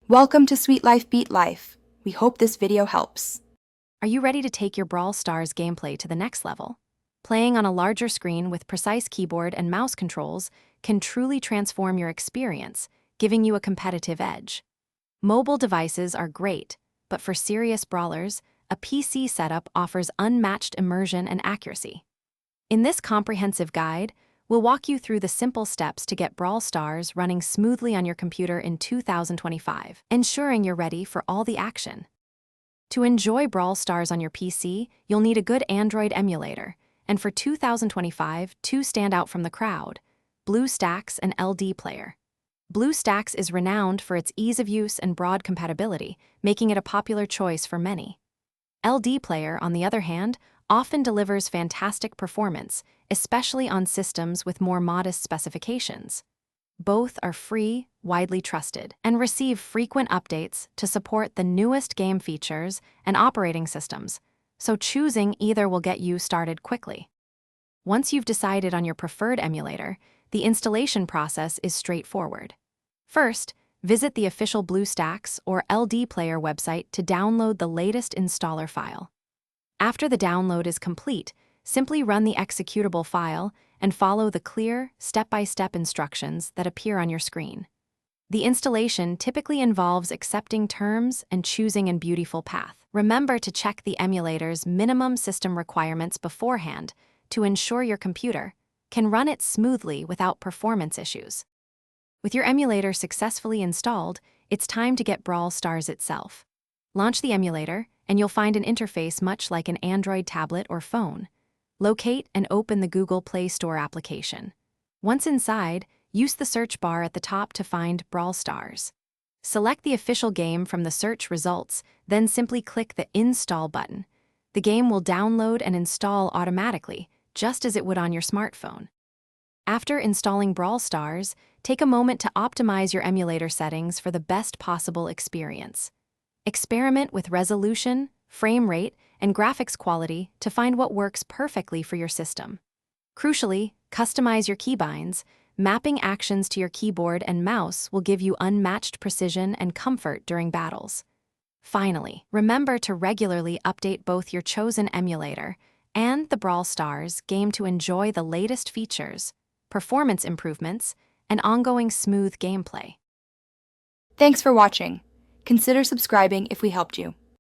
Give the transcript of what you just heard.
Welcome to Sweet Life Beat Life. We hope this video helps. Are you ready to take your Brawl Stars gameplay to the next level? Playing on a larger screen with precise keyboard and mouse controls can truly transform your experience, giving you a competitive edge. Mobile devices are great, but for serious brawlers, a PC setup offers unmatched immersion and accuracy. In this comprehensive guide, we'll walk you through the simple steps to get Brawl Stars running smoothly on your computer in 2025, ensuring you're ready for all the action. To enjoy Brawl Stars on your PC, you'll need a good Android emulator, and for 2025, two stand out from the crowd: BlueStacks and LD Player. BlueStacks is renowned for its ease of use and broad compatibility, making it a popular choice for many. LD Player, on the other hand, often delivers fantastic performance, especially on systems with more modest specifications. Both are free, widely trusted, and receive frequent updates to support the newest game features and operating systems, so choosing either will get you started quickly. Once you've decided on your preferred emulator, the installation process is straightforward. First, visit the official BlueStacks or LD Player website to download the latest installer file. After the download is complete, simply run the executable file and follow the clear, step-by-step instructions that appear on your screen. The installation typically involves accepting terms and choosing a beautiful path. Remember to check the emulator's minimum system requirements beforehand to ensure your computer can run it smoothly without performance issues. With your emulator successfully installed, it's time to get Brawl Stars itself. Launch the emulator, and you'll find an interface much like an Android tablet or phone. Locate and open the Google Play Store application. Once inside, use the search bar at the top to find Brawl Stars. Select the official game from the search results, then simply click the Install button. The game will download and install automatically, just as it would on your smartphone. After installing Brawl Stars, take a moment to optimize your emulator settings for the best possible experience. Experiment with resolution, frame rate, and graphics quality to find what works perfectly for your system. Crucially, customize your keybinds. Mapping actions to your keyboard and mouse will give you unmatched precision and comfort during battles. Finally, remember to regularly update both your chosen emulator and the Brawl Stars game to enjoy the latest features, performance improvements, and ongoing smooth gameplay. Thanks for watching. Consider subscribing if we helped you.